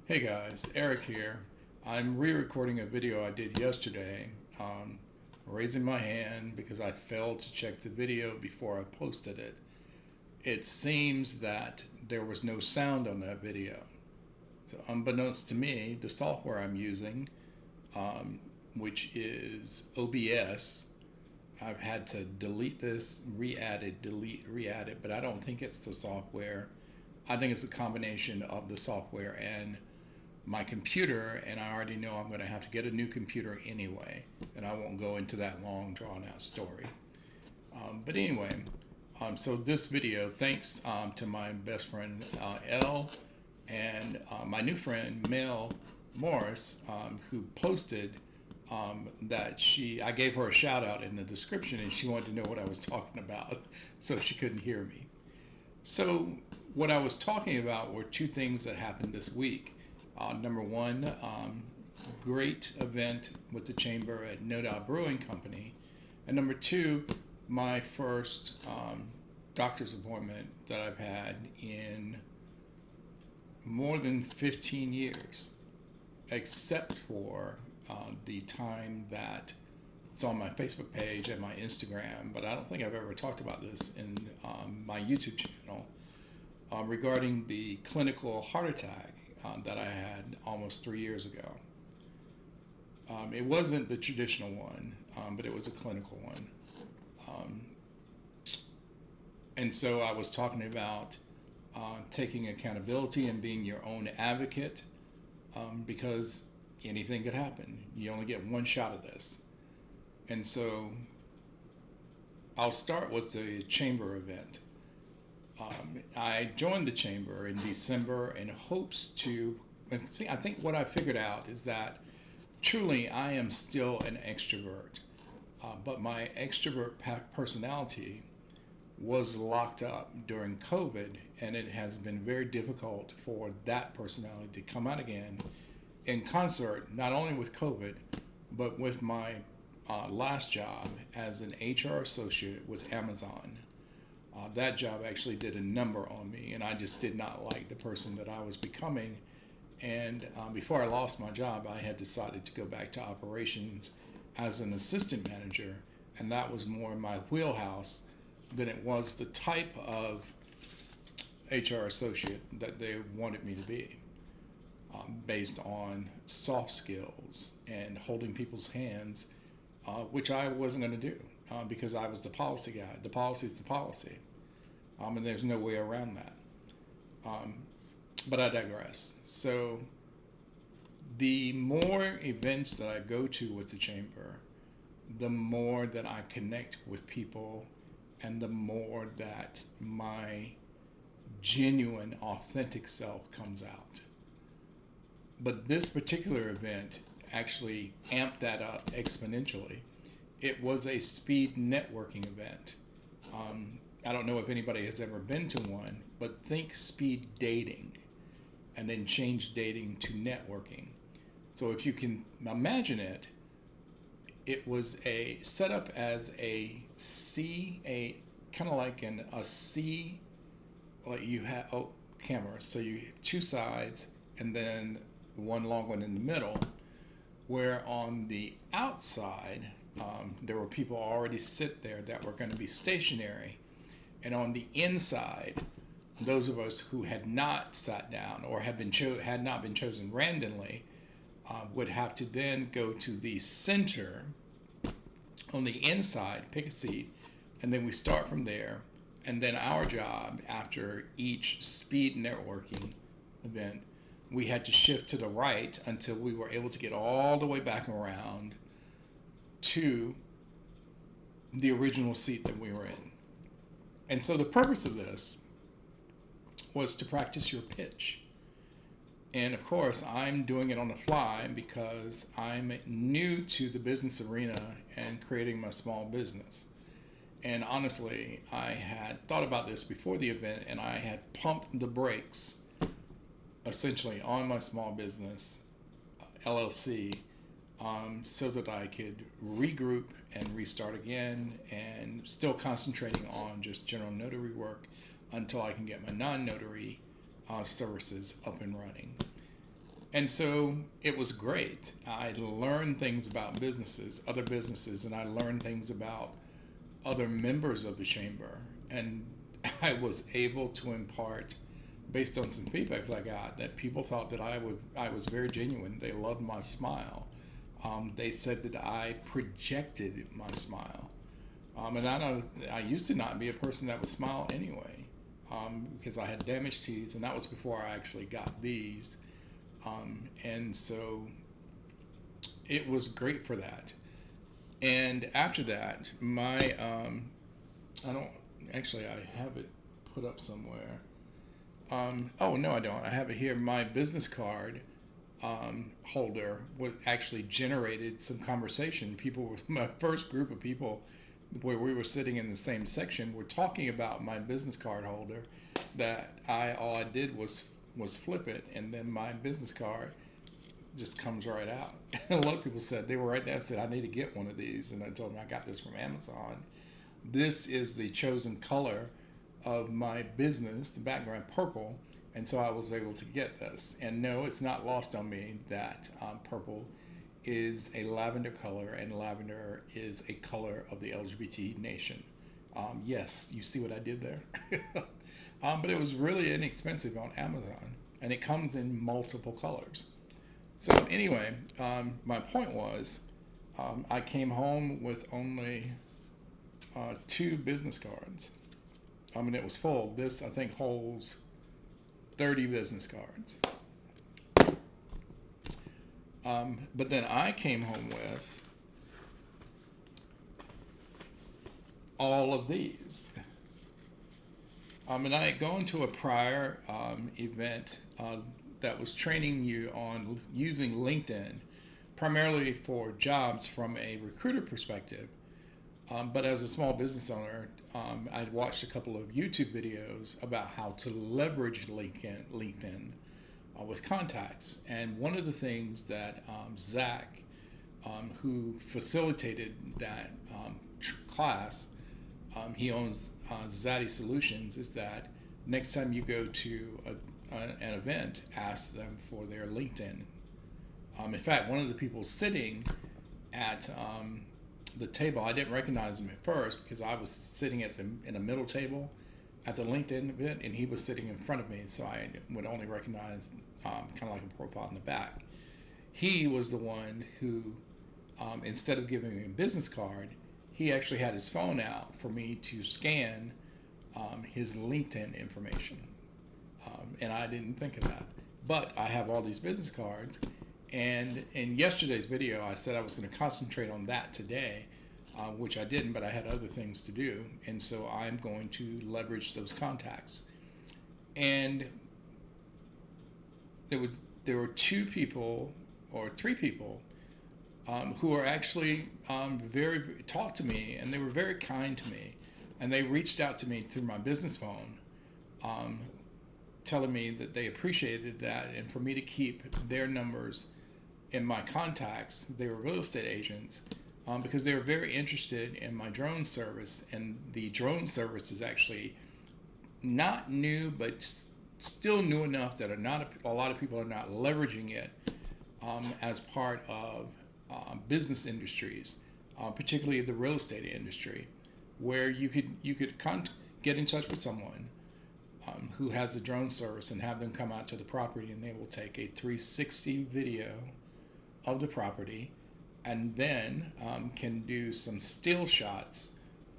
Hey guys, Eric here. I'm re-recording a video I did yesterday, raising my hand because I failed to check the video before I posted it. It seems that there was no sound on that video. So unbeknownst to me, the software I'm using, which is OBS, I've had to delete this, re-add it, delete, re-add it, but I don't think it's the software. I think it's a combination of the software and my computer, and I already know I'm going to have to get a new computer anyway, and I won't go into that long drawn out story. But anyway, so this video, thanks to my best friend Elle and my new friend Mel Morris, who posted that I gave her a shout out in the description, and she wanted to know what I was talking about, so she couldn't hear me. So what I was talking about were two things that happened this week. Number one, great event with the chamber at No Doubt Brewing Company. And number two, my first doctor's appointment that I've had in more than 15 years, except for the time that it's on my Facebook page and my Instagram, but I don't think I've ever talked about this in my YouTube channel regarding the clinical heart attack that I had almost 3 years ago. It wasn't the traditional one, but it was a clinical one. And so I was talking about taking accountability and being your own advocate because anything could happen. You only get one shot at this. And so I'll start with the chamber event. I joined the chamber in December in hopes to, I think what I figured out is that truly I am still an extrovert, but my extrovert personality was locked up during COVID, and it has been very difficult for that personality to come out again in concert, not only with COVID, but with my last job as an HR associate with Amazon. That job actually did a number on me, and I just did not like the person that I was becoming. And before I lost my job, I had decided to go back to operations as an assistant manager, and that was more in my wheelhouse than it was the type of HR associate that they wanted me to be, based on soft skills and holding people's hands, which I wasn't going to do because I was the policy guy. The policy is the policy. And there's no way around that. But I digress. So the more events that I go to with the chamber, the more that I connect with people, and the more that my genuine, authentic self comes out. But this particular event actually amped that up exponentially. It was a speed networking event. I don't know if anybody has ever been to one, but think speed dating and then change dating to networking. So if you can imagine it, it was set up as a kind of like a C, like you have camera. So you have two sides and then one long one in the middle, where on the outside, there were people already sit there that were going to be stationary. And on the inside, those of us who had not sat down or had not been chosen randomly would have to then go to the center on the inside, pick a seat, and then we start from there. And then our job after each speed networking event, we had to shift to the right until we were able to get all the way back around to the original seat that we were in. And so the purpose of this was to practice your pitch. And of course, I'm doing it on the fly because I'm new to the business arena and creating my small business. And honestly, I had thought about this before the event, and I had pumped the brakes essentially on my small business LLC so that I could regroup and restart again, and still concentrating on just general notary work until I can get my non-notary services up and running. And so it was great. I learned things about businesses, other businesses, and I learned things about other members of the chamber. And I was able to impart, based on some feedback that I got, that people thought that I was very genuine. They loved my smile. They said that I projected my smile. And I know I used to not be a person that would smile anyway, because I had damaged teeth, and that was before I actually got these. And so it was great for that. And after that, I don't actually, I have it put up somewhere. Oh, no, I don't. I have it here. My business card holder was actually generated some conversation. People, my first group of people where we were sitting in the same section were talking about my business card holder that all I did was flip it, and then my business card just comes right out. A lot of people said, they were right there and said, I need to get one of these. And I told them I got this from Amazon. This is the chosen color of my business, the background purple. And so I was able to get this. And no, it's not lost on me that purple is a lavender color, and lavender is a color of the LGBT nation. Yes, you see what I did there? But it was really inexpensive on Amazon, and it comes in multiple colors. So anyway, my point was, I came home with only 2 business cards. I mean, it was full. This, I think, holds 30 business cards. But then I came home with all of these. And I had gone to a prior event that was training you on using LinkedIn, primarily for jobs from a recruiter perspective. But as a small business owner, I'd watched a couple of YouTube videos about how to leverage LinkedIn with contacts. And one of the things that Zach, who facilitated that class, he owns Zaddy Solutions, is that next time you go to an event, ask them for their LinkedIn. In fact, one of the people sitting at the table, I didn't recognize him at first because I was sitting in a middle table at the LinkedIn event, and he was sitting in front of me, so I would only recognize kind of like a profile in the back. He was the one who, instead of giving me a business card, he actually had his phone out for me to scan his LinkedIn information. And I didn't think of that. But I have all these business cards. And in yesterday's video, I said I was going to concentrate on that today, which I didn't, but I had other things to do. And so I'm going to leverage those contacts. And there were 2 people or 3 people who are actually talked to me, and they were very kind to me, and they reached out to me through my business phone, telling me that they appreciated that, and for me to keep their numbers in my contacts. They were real estate agents, because they were very interested in my drone service, and the drone service is actually not new, but still new enough that a lot of people are not leveraging it as part of business industries, particularly the real estate industry, where you could get in touch with someone who has a drone service and have them come out to the property, and they will take a 360 video of the property, and then can do some still shots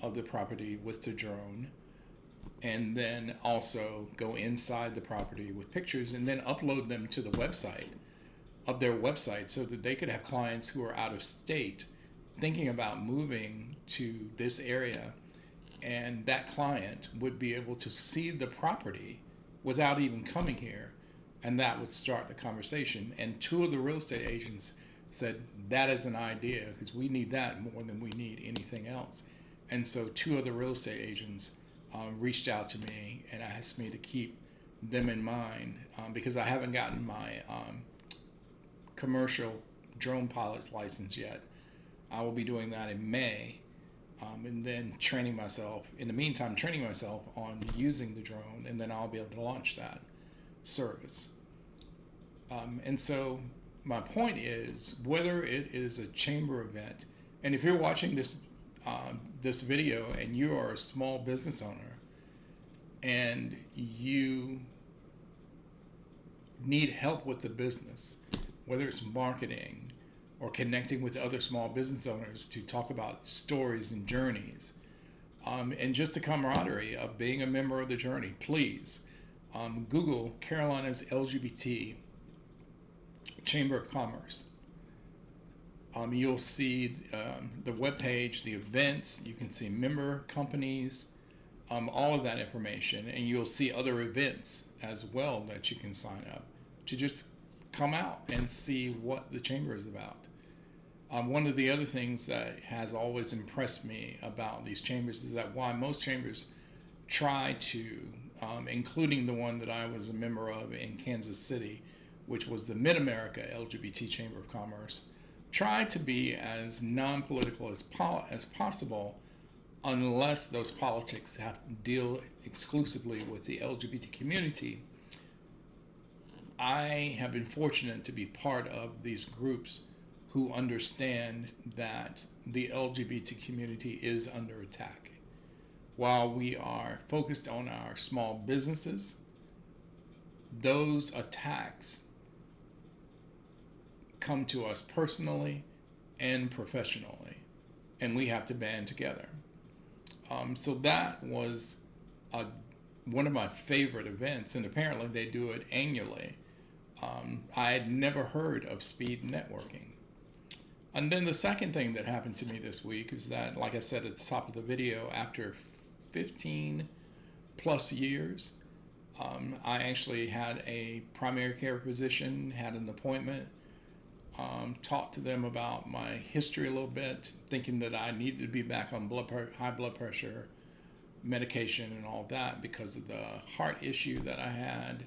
of the property with the drone, and then also go inside the property with pictures, and then upload them to the website of their website, so that they could have clients who are out of state thinking about moving to this area, and that client would be able to see the property without even coming here, and that would start the conversation. And 2 of the real estate agents said that is an idea, because we need that more than we need anything else. And so 2 of the real estate agents reached out to me and asked me to keep them in mind, because I haven't gotten my commercial drone pilot's license yet. I will be doing that in May, and then training myself on using the drone, and then I'll be able to launch that service. And so my point is, whether it is a chamber event, and if you're watching this video and you are a small business owner and you need help with the business, whether it's marketing or connecting with other small business owners to talk about stories and journeys, and just the camaraderie of being a member of the journey, please Google Carolina's LGBT Chamber of Commerce. You'll see the webpage, the events, you can see member companies, all of that information, and you'll see other events as well that you can sign up to just come out and see what the chamber is about. One of the other things that has always impressed me about these chambers is that while most chambers try to, including the one that I was a member of in Kansas City, which was the Mid-America LGBT Chamber of Commerce, try to be as non-political as possible, unless those politics have to deal exclusively with the LGBT community. I have been fortunate to be part of these groups who understand that the LGBT community is under attack. While we are focused on our small businesses, those attacks come to us personally and professionally, and we have to band together. So that was one of my favorite events, and apparently they do it annually. I had never heard of speed networking. And then the second thing that happened to me this week is that, like I said at the top of the video, after 15 plus years, I actually had a primary care physician, had an appointment, talked to them about my history a little bit, thinking that I needed to be back on high blood pressure medication and all that because of the heart issue that I had.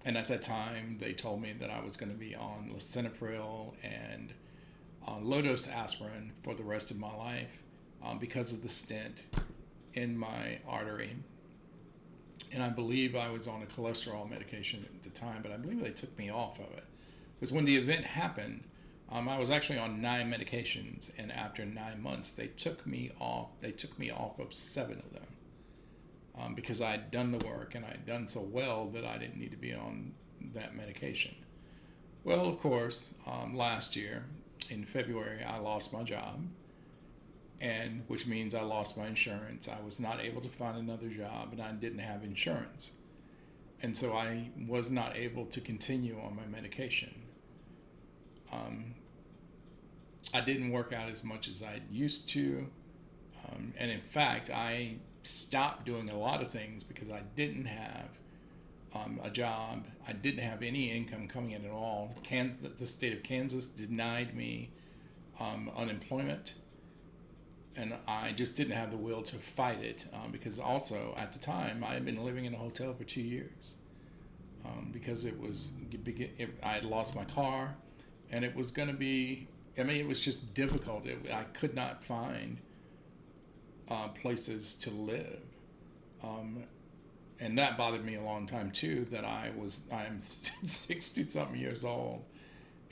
And at that time, they told me that I was going to be on lisinopril and low-dose aspirin for the rest of my life because of the stent in my artery. And I believe I was on a cholesterol medication at the time, but I believe they took me off of it. Because when the event happened, I was actually on 9 medications, and after 9 months, they took me off. They took me off of 7 of them. Because I had done the work and I had done so well that I didn't need to be on that medication. Well, of course, last year in February, I lost my job, and which means I lost my insurance. I was not able to find another job, and I didn't have insurance. And so I was not able to continue on my medication. I didn't work out as much as I used to. And in fact, I stopped doing a lot of things because I didn't have a job. I didn't have any income coming in at all. The state of Kansas denied me unemployment, and I just didn't have the will to fight it because also at the time I had been living in a hotel for 2 years because I had lost my car, and it was going to be, it was just difficult. I could not find places to live, and that bothered me a long time too. That I'm 60-something years old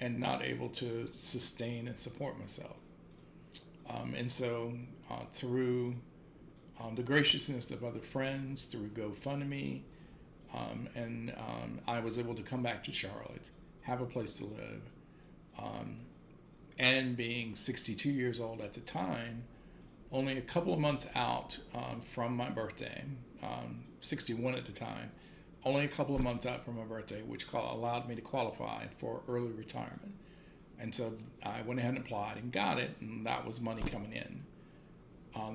and not able to sustain and support myself. And so through the graciousness of other friends, through GoFundMe, and I was able to come back to Charlotte, have a place to live, and being 62 years old at the time, only a couple of months out from my birthday, 61 at the time, only a couple of months out from my birthday, which allowed me to qualify for early retirement. And so I went ahead and applied and got it, and that was money coming in.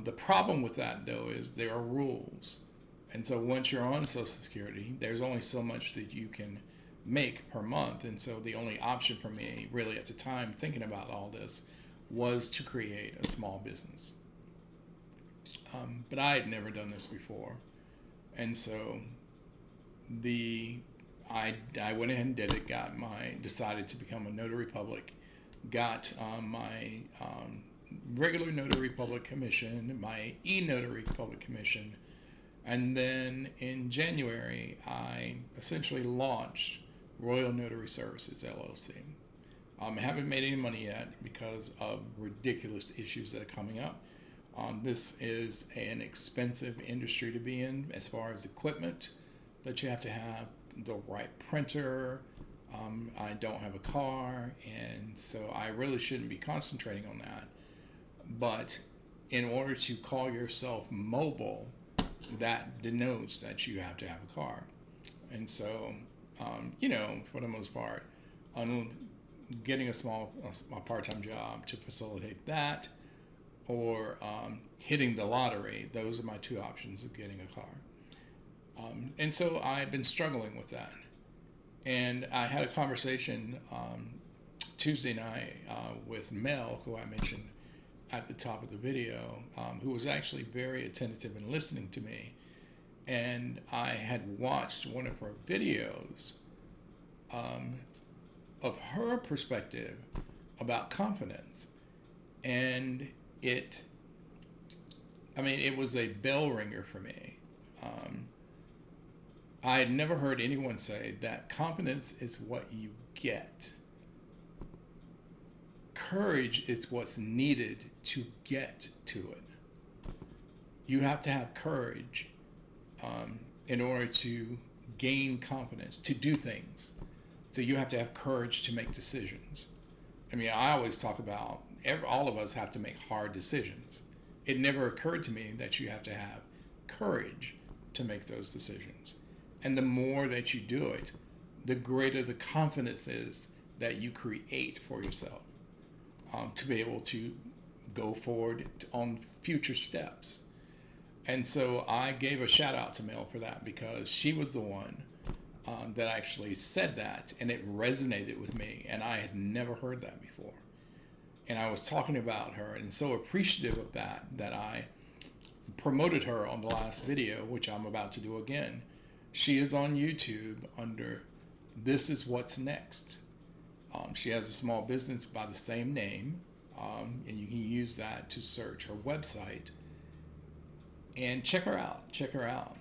The problem with that, though, is there are rules. And so once you're on Social Security, there's only so much that you can make per month. And so the only option for me, really at the time, thinking about all this, was to create a small business. But I had never done this before. And so I went ahead and did it, decided to become a notary public, got my regular notary public commission, my e-notary public commission, and then in January I essentially launched Royal Notary Services LLC. I haven't made any money yet because of ridiculous issues that are coming up. This is an expensive industry to be in as far as equipment that you have to have, the right printer. I don't have a car, and so I really shouldn't be concentrating on that. But in order to call yourself mobile, that denotes that you have to have a car. And so, for the most part, getting a part-time job to facilitate that, or hitting the lottery, those are my two options of getting a car. And so I've been struggling with that. And I had a conversation Tuesday night with Mel, who I mentioned at the top of the video, who was actually very attentive and listening to me. And I had watched one of her videos of her perspective about confidence. And it was a bell ringer for me. I had never heard anyone say that confidence is what you get. Courage is what's needed to get to it. You have to have courage in order to gain confidence, to do things. So you have to have courage to make decisions. I always talk about all of us have to make hard decisions. It never occurred to me that you have to have courage to make those decisions. And the more that you do it, the greater the confidence is that you create for yourself to be able to go forward on future steps. And so I gave a shout out to Mel for that, because she was the one that actually said that, and it resonated with me, and I had never heard that before. And I was talking about her and so appreciative of that I promoted her on the last video, which I'm about to do again. She is on YouTube under This Is What's Next. She has a small business by the same name, and you can use that to search her website. And check her out.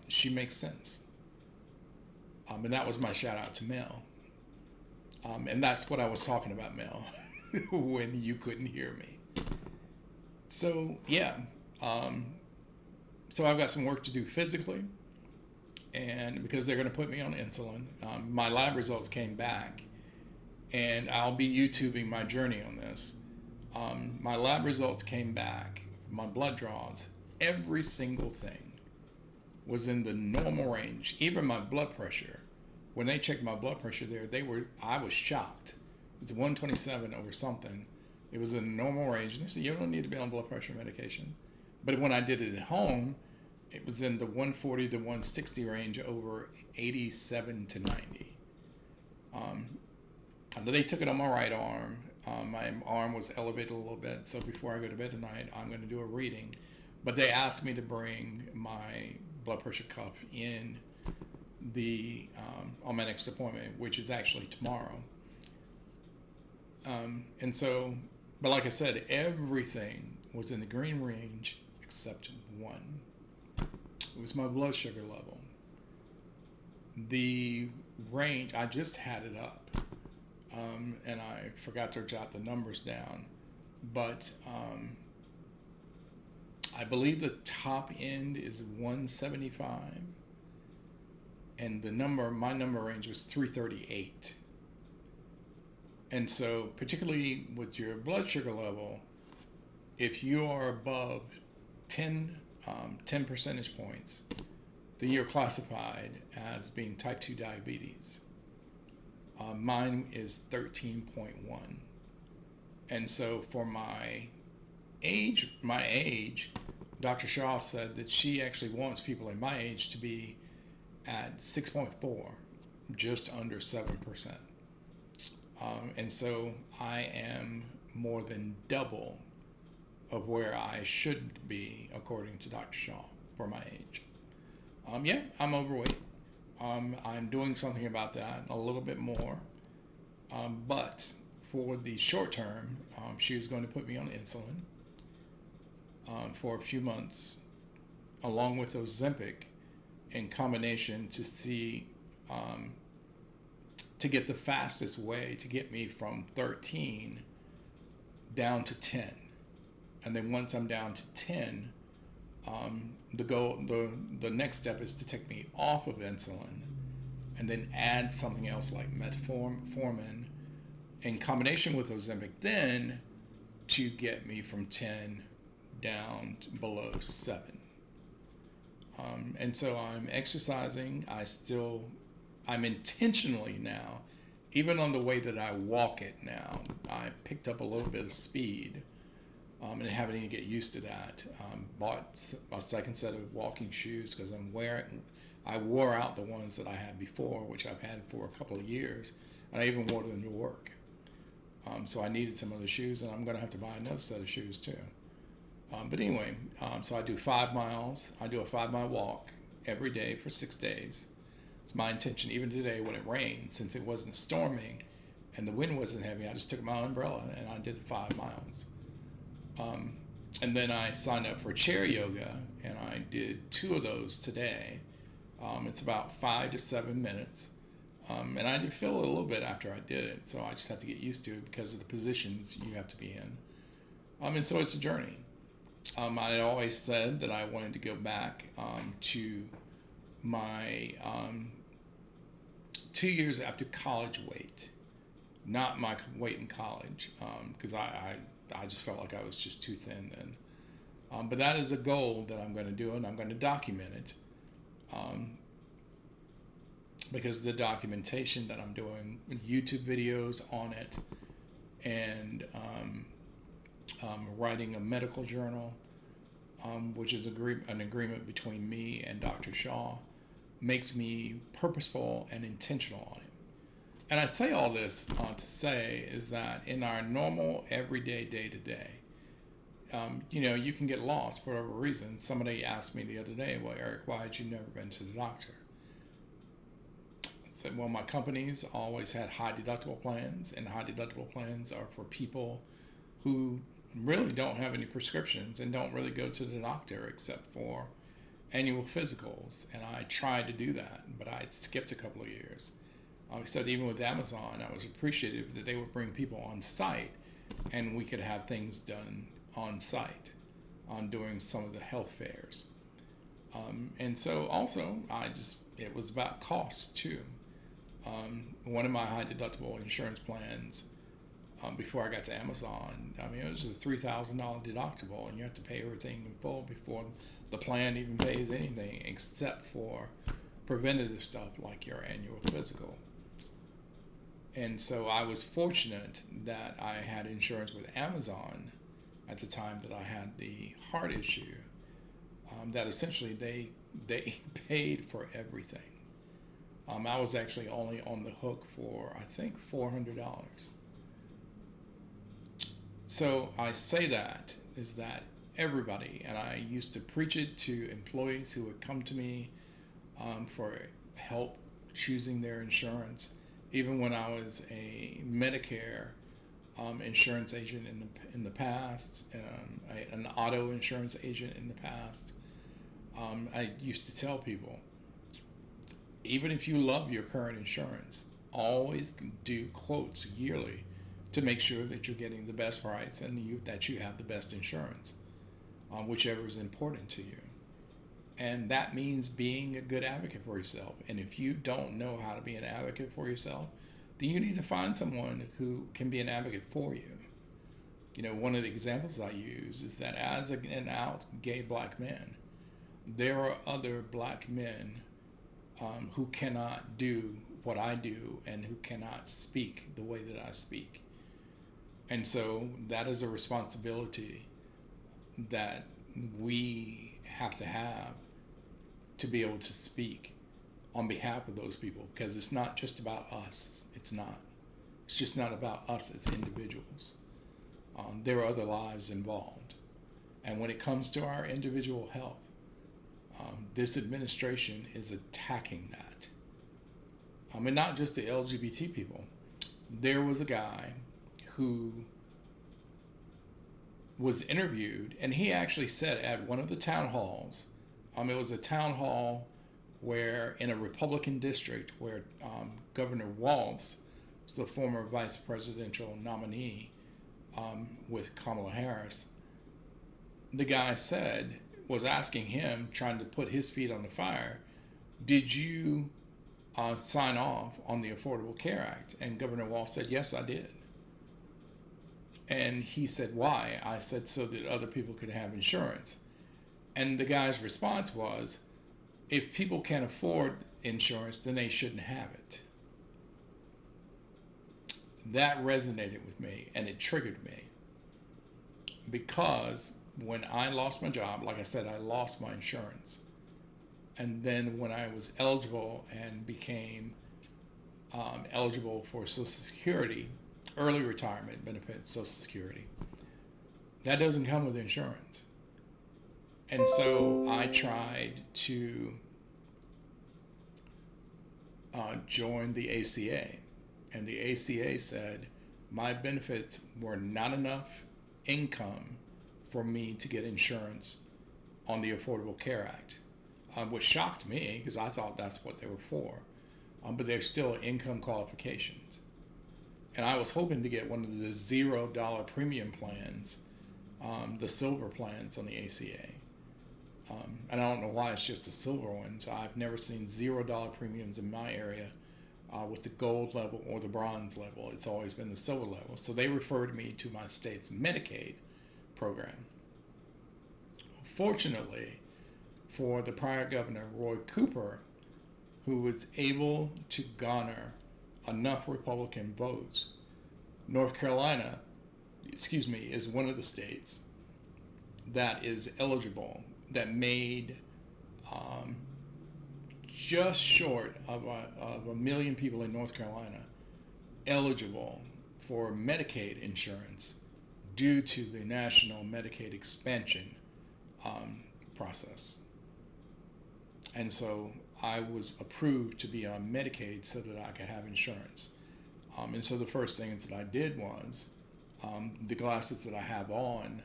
She makes sense. And that was my shout out to Mel. And that's what I was talking about, Mel, when you couldn't hear me. So, yeah. So I've got some work to do physically. And because they're going to put me on insulin, my lab results came back. And I'll be YouTubing my journey on this. My lab results came back, my blood draws, every single thing was in the normal range. Even my blood pressure, when they checked my blood pressure there, I was shocked. It's 127 over something. It was in the normal range. And they said, you don't need to be on blood pressure medication. But when I did it at home, it was in the 140 to 160 range over 87 to 90. They took it on my right arm. My arm was elevated a little bit, so before I go to bed tonight, I'm going to do a reading. But they asked me to bring my blood pressure cuff in on my next appointment, which is actually tomorrow. And so, but like I said, everything was in the green range except one. It was my blood sugar level. The range, I just had it up. And I forgot to jot the numbers down, but I believe the top end is 175, and my number range was 338. And so, particularly with your blood sugar level, if you are above 10 percentage points, then you're classified as being type 2 diabetes. Mine is 13.1. And so for my age, Dr. Shaw said that she actually wants people in my age to be at 6.4, just under 7%. And so I am more than double of where I should be, according to Dr. Shaw, for my age. I'm overweight. I'm doing something about that, a little bit more. But for the short term, she was going to put me on insulin for a few months, along with Ozempic in combination to see, to get the fastest way to get me from 13 down to 10. And then once I'm down to 10, the next step is to take me off of insulin and then add something else like metformin in combination with Ozempic, then to get me from 10 down to below 7. And so I'm exercising. I'm intentionally now, even on the way that I walk it now, I picked up a little bit of speed, and having to get used to that. Bought a second set of walking shoes because I wore out the ones that I had before, which I've had for a couple of years, and I even wore them to work. So I needed some other shoes, and I'm going to have to buy another set of shoes too. But anyway, so I do 5 miles. I do a 5-mile walk every day for 6 days. It's my intention, even today when it rained, since it wasn't storming and the wind wasn't heavy, I just took my umbrella and I did the 5 miles. And then I signed up for chair yoga, and I did 2 of those today. It's about 5 to 7 minutes. And I did feel a little bit after I did it, so I just have to get used to it because of the positions you have to be in. And so it's a journey. I always said that I wanted to go back to my 2 years after college weight, not my weight in college, because I just felt like I was just too thin then. But that is a goal that I'm going to do, and I'm going to document it. Because the documentation that I'm doing, YouTube videos on it, and writing a medical journal, which is an agreement between me and Dr. Shaw, makes me purposeful and intentional on it. And I say all this to say is that in our normal, everyday, day-to-day, you can get lost for whatever reason. Somebody asked me the other day, well, Eric, why had you never been to the doctor? I said, well, my company's always had high deductible plans, and high deductible plans are for people who really don't have any prescriptions and don't really go to the doctor except for annual physicals. And I tried to do that, but I skipped a couple of years. Except even with Amazon, I was appreciative that they would bring people on site and we could have things done on site during some of the health fairs. And so also, it was about cost too. One of my high deductible insurance plans, before I got to Amazon, it was a $3,000 deductible, and you have to pay everything in full before the plan even pays anything except for preventative stuff like your annual physical. And so I was fortunate that I had insurance with Amazon at the time that I had the heart issue, that essentially they paid for everything. I was actually only on the hook for, I think, $400. So I say that is that everybody, and I used to preach it to employees who would come to me for help choosing their insurance, even when I was a Medicare insurance agent in the past, an auto insurance agent in the past. I used to tell people, even if you love your current insurance, always do quotes yearly to make sure that you're getting the best price and that you have the best insurance, whichever is important to you. And that means being a good advocate for yourself. And if you don't know how to be an advocate for yourself, then you need to find someone who can be an advocate for you. One of the examples I use is that as an out gay black man, there are other black men who cannot do what I do and who cannot speak the way that I speak. And so that is a responsibility that we have to be able to speak on behalf of those people, because it's not just about us. It's just not about us as individuals. There are other lives involved. And when it comes to our individual health, this administration is attacking that. And not just the LGBT people. There was a guy who was interviewed, and he actually said at one of the town halls, it was a town hall where in a Republican district where Governor Walz was the former vice presidential nominee with Kamala Harris, the guy was asking him, trying to put his feet on the fire, did you sign off on the Affordable Care Act? And Governor Walz said, yes, I did. And he said, why? I said, so that other people could have insurance. And the guy's response was, if people can't afford insurance, then they shouldn't have it. That resonated with me, and it triggered me. Because when I lost my job, like I said, I lost my insurance. And then when I was eligible and became eligible for Social Security, early retirement benefits, Social Security, that doesn't come with insurance. And so I tried to join the ACA. And the ACA said my benefits were not enough income for me to get insurance on the Affordable Care Act, which shocked me because I thought that's what they were for. But there's still income qualifications. And I was hoping to get one of the $0 premium plans, the silver plans on the ACA. And I don't know why it's just the silver ones. I've never seen $0 premiums in my area with the gold level or the bronze level. It's always been the silver level. So they referred me to my state's Medicaid program. Fortunately, for the prior governor, Roy Cooper, who was able to garner enough Republican votes, North Carolina, is one of the states that is eligible, that made just short of a million people in North Carolina eligible for Medicaid insurance due to the national Medicaid expansion process. And so I was approved to be on Medicaid so that I could have insurance. And so the first things that I did was, the glasses that I have on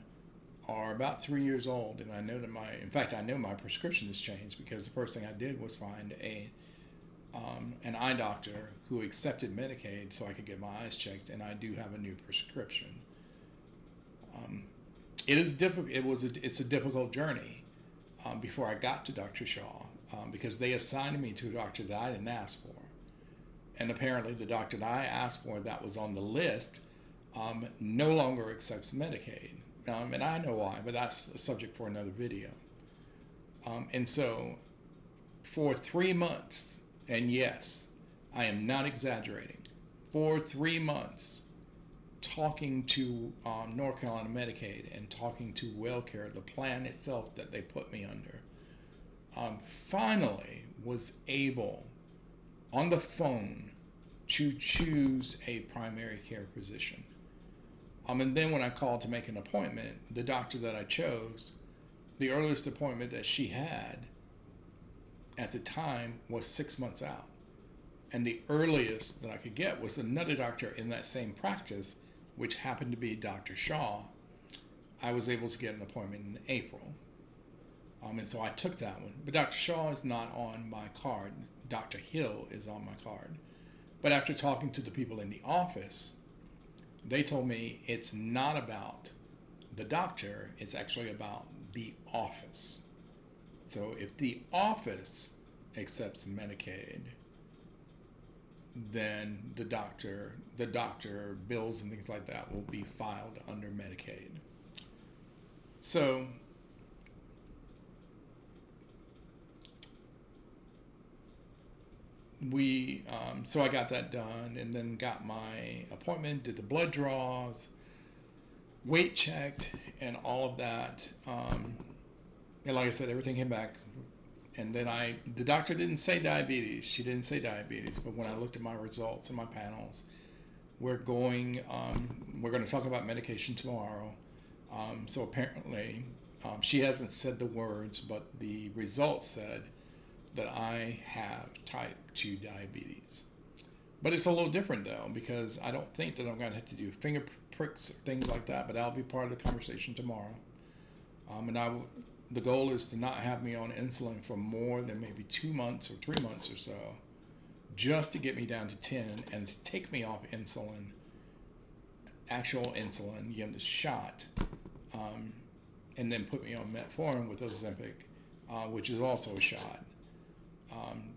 are about 3 years old, and I know that I know my prescription has changed because the first thing I did was find an eye doctor who accepted Medicaid so I could get my eyes checked, and I do have a new prescription. It is difficult. It's a difficult journey before I got to Dr. Shaw because they assigned me to a doctor that I didn't ask for, and apparently the doctor that I asked for that was on the list no longer accepts Medicaid. And I know why, but that's a subject for another video. And so for 3 months, and yes, I am not exaggerating, for 3 months, talking to North Carolina Medicaid and talking to WellCare, the plan itself that they put me under, finally was able, on the phone, to choose a primary care physician. And then when I called to make an appointment, the doctor that I chose, the earliest appointment that she had at the time was 6 months out. And the earliest that I could get was another doctor in that same practice, which happened to be Dr. Shaw. I was able to get an appointment in April. And so I took that one. But Dr. Shaw is not on my card. Dr. Hill is on my card. But after talking to the people in the office, they told me it's not about the doctor, it's actually about the office. So if the office accepts Medicaid, then the doctor bills and things like that will be filed under Medicaid. So so I got that done and then got my appointment, did the blood draws, weight checked, and all of that. And like I said, everything came back. And then the doctor didn't say diabetes. She didn't say diabetes. But when I looked at my results and my panels, we're going to talk about medication tomorrow. So apparently, she hasn't said the words, but the results said that I have type 2 diabetes. But it's a little different though, because I don't think that I'm going to have to do finger pricks or things like that, but that'll be part of the conversation tomorrow. And the goal is to not have me on insulin for more than maybe 2 months or 3 months or so, just to get me down to 10 and to take me off insulin, actual insulin, the shot, and then put me on metformin with Ozempic, which is also a shot,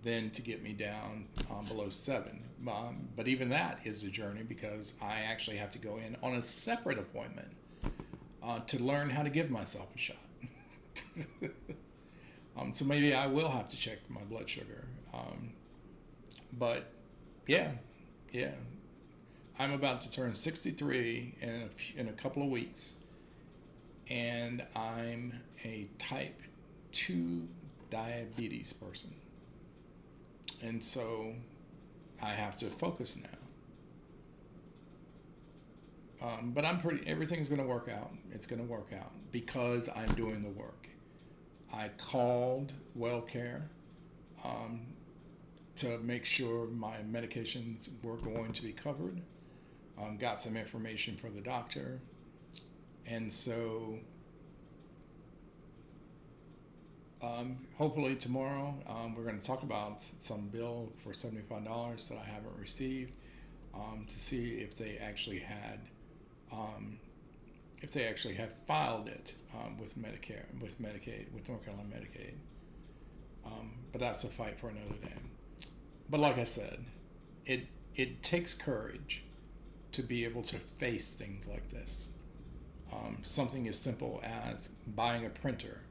then to get me down below 7. But even that is a journey, because I actually have to go in on a separate appointment to learn how to give myself a shot. So maybe I will have to check my blood sugar. But yeah, I'm about to turn 63 in a couple of weeks, and I'm a type 2 diabetes person. And so I have to focus now. But everything's going to work out. It's going to work out because I'm doing the work. I called WellCare to make sure my medications were going to be covered. Got some information from the doctor. And so hopefully tomorrow we're going to talk about some bill for $75 that I haven't received, to see if they actually had filed it with Medicare, with Medicaid, with North Carolina Medicaid. But that's a fight for another day. But like I said, it takes courage to be able to face things like this. Something as simple as buying a printer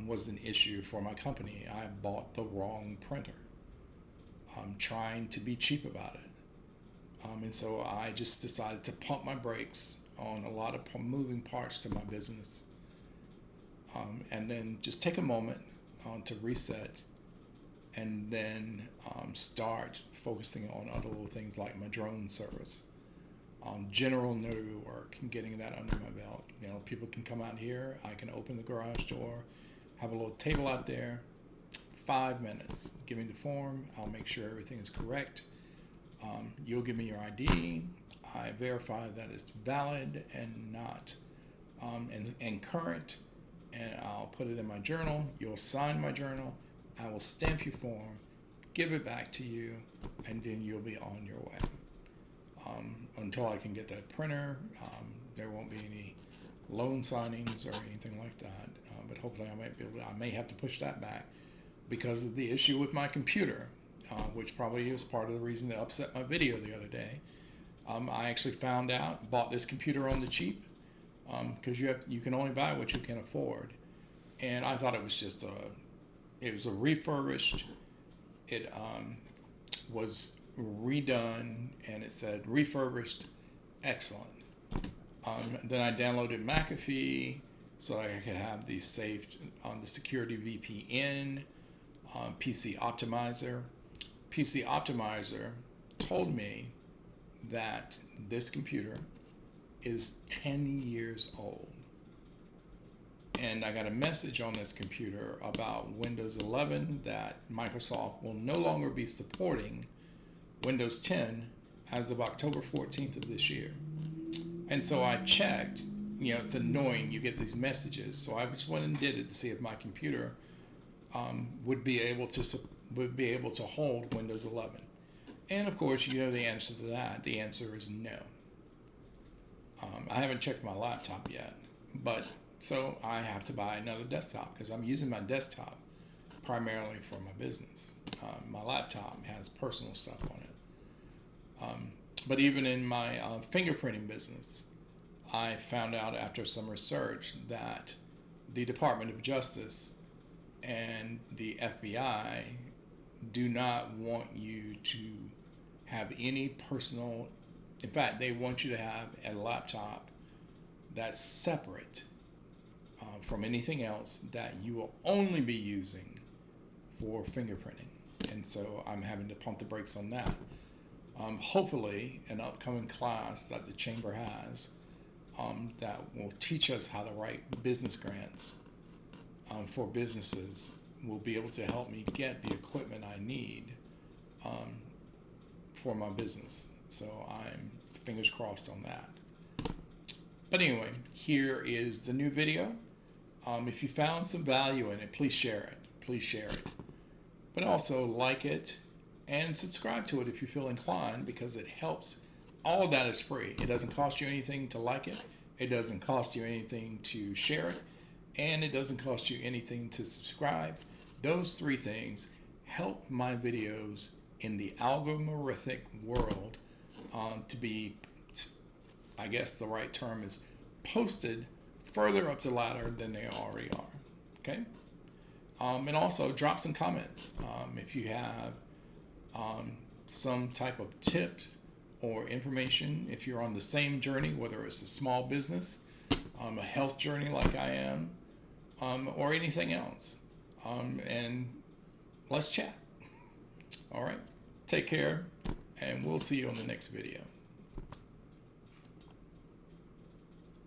was an issue for my company. I bought the wrong printer, trying to be cheap about it. And so I just decided to pump my brakes on a lot of moving parts to my business, and then just take a moment to reset, and then start focusing on other little things like my drone service, general notary work, and getting that under my belt. People can come out here, I can open the garage door, have a little table out there, 5 minutes, give me the form, I'll make sure everything is correct. You'll give me your ID, I verify that it's valid and not and current, and I'll put it in my journal. You'll sign my journal, I will stamp your form, give it back to you, and then you'll be on your way. Until I can get that printer, there won't be any loan signings or anything like that. But hopefully I may have to push that back because of the issue with my computer, which probably is part of the reason that upset my video the other day. I actually bought this computer on the cheap, because you can only buy what you can afford. And I thought it was just it was a refurbished, it was redone, and it said refurbished, excellent. Then I downloaded McAfee so I could have these saved on the security VPN, PC Optimizer. PC Optimizer told me that this computer is 10 years old. And I got a message on this computer about Windows 11 that Microsoft will no longer be supporting Windows 10 as of October 14th of this year. And so I checked, it's annoying, you get these messages. So I just went and did it to see if my computer would be able to hold Windows 11. And of course, you know the answer to that. The answer is no. I haven't checked my laptop yet, but so I have to buy another desktop because I'm using my desktop primarily for my business. My laptop has personal stuff on it. But even in my fingerprinting business, I found out after some research that the Department of Justice and the FBI do not want you to have any personal, in fact, they want you to have a laptop that's separate from anything else that you will only be using for fingerprinting. And so I'm having to pump the brakes on that. Hopefully, an upcoming class that the Chamber has that will teach us how to write business grants for businesses will be able to help me get the equipment I need for my business. So I'm fingers crossed on that. But anyway, here is the new video. If you found some value in it, please share it. Please share it. But also like it and subscribe to it if you feel inclined, because it helps. All of that is free. It doesn't cost you anything to like it. It doesn't cost you anything to share it. And it doesn't cost you anything to subscribe. Those three things help my videos in the algorithmic world to be, I guess the right term is, posted further up the ladder than they already are. Okay? And also drop some comments if you have some type of tip or information. If you're on the same journey, whether it's a small business, a health journey like I am, or anything else, and let's chat. All right, take care, and we'll see you on the next video.